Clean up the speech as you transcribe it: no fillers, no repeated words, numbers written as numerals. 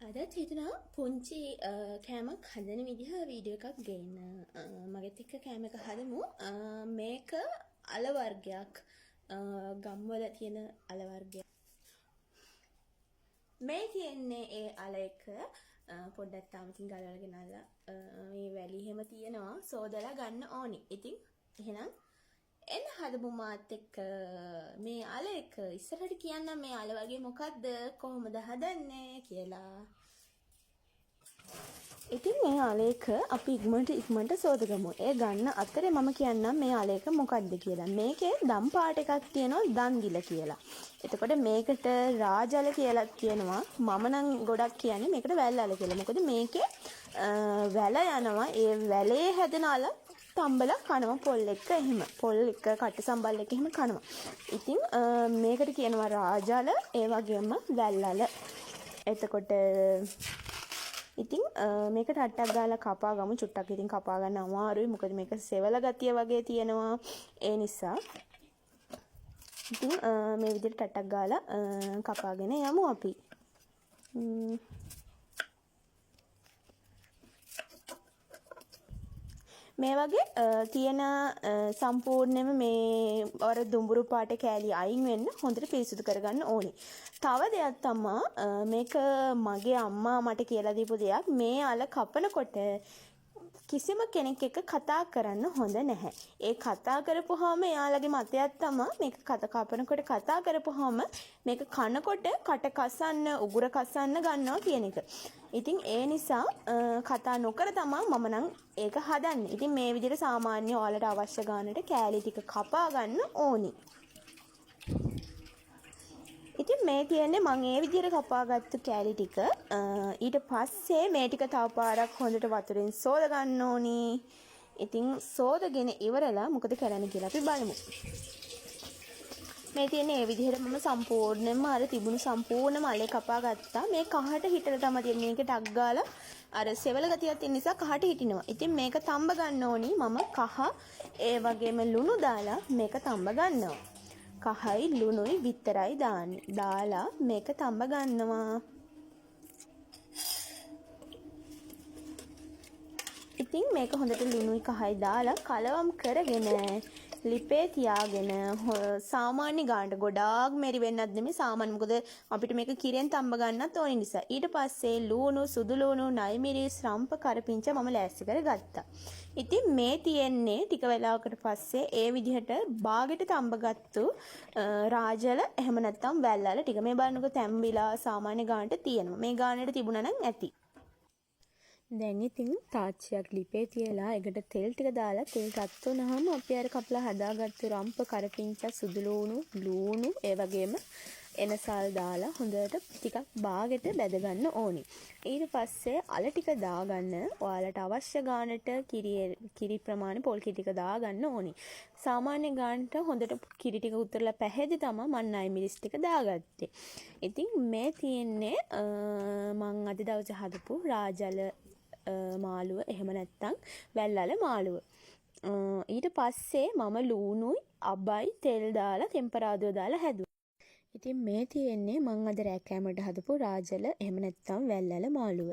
අදත් හිතුණා පුංචි කෑමක් හදන විදිහ වීඩියෝ එකක් ගේන්න. මගෙත් එක්ක කෑම එක හදමු. මේක අල වර්ගයක්. ගම්වල තියෙන අල වර්ගයක්. මේ තියෙන්නේ ඒ අල එක. පොඩ්ඩක් තාම ඉතින් ගලවලා ගෙනල්ලා මේ වැලි හැම තියෙනවා. සෝදලා ගන්න ඕනි. ඉතින් එහෙනම් එන්න හදමු මාත් එක්ක මේ අල එක. ඉස්සරහට කියන්නම් මේ අල වගේ මොකද්ද කොහොමද හදන්නේ කියලා. ඉතින් මේ අලේක අපි ඉක්මනට සෝදගමු. ඒ ගන්න අතරේ මම කියන්නම් මේ අලේක මොකක්ද කියලා. මේකේ දම් පාට එකක් තියෙනවා දන්දිල කියලා. එතකොට මේකට රාජල කියලා කියනවා. මම නම් ගොඩක් කියන්නේ මේකට වැල් අල කියලා. මොකද මේකේ වැල යනවා. ඒ වැලේ හැදෙන අල තම්බලා කනවා පොල් එක එහෙම. පොල් එක කට සම්බල් එක එහෙම කනවා. ඉතින් මේකට කියනවා රාජල ඒ වගේම වැල් අල. එතකොට ඉතින් මේක ටට්ටක් ගාලා කපා ගමු. චුට්ටක් ඉතින් කපා ගන්න අමාරුයි. මොකද මේක සෙවල ගතිය වගේ තියෙනවා. ඒ නිසා ඉතින් මේ විදිහට ටට්ටක් ගාලා කපාගෙන යමු අපි. මේ වගේ තියෙන සම්පූර්ණයෙන්ම මේ අර දුඹුරු පාට කෑලි අයින් වෙන්න හොඳට පිරිසිදු කරගන්න ඕනේ. තව දෙයක් තමයි මේක මගේ අම්මා මට කියලා දීපු දෙයක්. මේ අල කපනකොට කිසිම කෙනෙක් එක්ක කතා කරන්න හොඳ නැහැ. ඒ කතා කරපුවාම එයාලගේ මතයක් තමයි මේක කපනකොට කතා කරපුවාම මේක කනකොට කට කසන්න උගුර කසන්න ගන්නවා කියන එක. ඉතින් ඒ නිසා කතා නොකර තමයි මම නම් ඒක හදන්නේ. ඉතින් මේ විදිහට සාමාන්‍ය ඔයාලට අවශ්‍ය ගානට කෑලි ටික කපා ගන්න ඕනි. ඉතින් මේ කියන්නේ මම ඒ විදිහට කපාගත්තු කෑලි ටික ඊට පස්සේ මේ ටික තව පාරක් හොඳට වතුරෙන් සෝද ගන්න ඕනි. ඉතින් සෝදගෙන ඉවරලා මොකද කරන්න කියලා අපි බලමු. මේ තියෙන්නේ මේ විදිහට මම සම්පූර්ණයෙන්ම අර තිබුණු සම්පූර්ණම අලේ කපා ගත්තා. මේ කහට හිටලා තමයි තියෙන්නේ. මේක ටක් ගාලා අර සෙවල ගතියක් තියෙන නිසා කහට හිටිනවා. ඉතින් මේක තඹ ගන්න ඕනි. මම කහ ඒ වගේම ලුණු දාලා මේක තඹ ගන්නවා. කහයි ලුණුයි විතරයි දාන්නේ. දාලා මේක තඹ ගන්නවා. ඉතින් මේක හොඳට ලුණුයි කහයි දාලා කලවම් කරගෙන ලිපේ තියාගෙන සාමාන්‍ය ගානට ගොඩාක් මෙරි වෙන්නත් නෙමෙයි සාමාන්‍ය මොකද අපිට මේක කිරෙන් තඹ ගන්නත් ඕන නිසා. ඊට පස්සේ ලුණු සුදු ලුණු නයි මිරිස් රම්ප කරපිංච මම ලෑස්ති කරගත්තා. ඉතින් මේ තියෙන්නේ ටික වෙලාවකට පස්සේ ඒ විදිහට බාගෙට තඹගත්තු රාජල එහෙම නැත්නම් වැල්වල ටික මේ බලන්නකො තැම්බිලා සාමාන්‍ය ගානට තියෙනවා. මේ ගානට තිබුණා නම් ඇති. දැන් ඉතින් තාච්චියක් ලිපේ තියලා ඒකට තෙල් ටික දාලා තෙල් රත් වුණාම අපි අර කපලා හදාගත්තු රම්ප කරපිංච සුදු ලුණු ඒ වගේම එනසල් දාලා හොඳට ටිකක් බාගෙට බැද ගන්න ඕනි. ඊට පස්සේ අල ටික දාගන්න ඔයාලට අවශ්‍ය ගානට කිරි ප්‍රමාණය පොල් කිරි ටික දාගන්න ඕනි. සාමාන්‍ය ගානට හොඳට කිරි ටික උතරලා පැහැදි තමයි මම නයි මිරිස් ටික දාගත්තේ. ඉතින් මේ තියෙන්නේ මම අද දවසේ හදපු රාජල මාළුව එහෙම නැත්නම් වැල්වල මාළුව. ඊට පස්සේ මම ලුණුයි අබයි තෙල් දාලා ටෙම්පරාදුව දාලා හැදුවා. ඉතින් මේ තියෙන්නේ මම අද රෑ කෑමට හදපු රාජල එහෙම නැත්නම් වැල්වල මාළුව.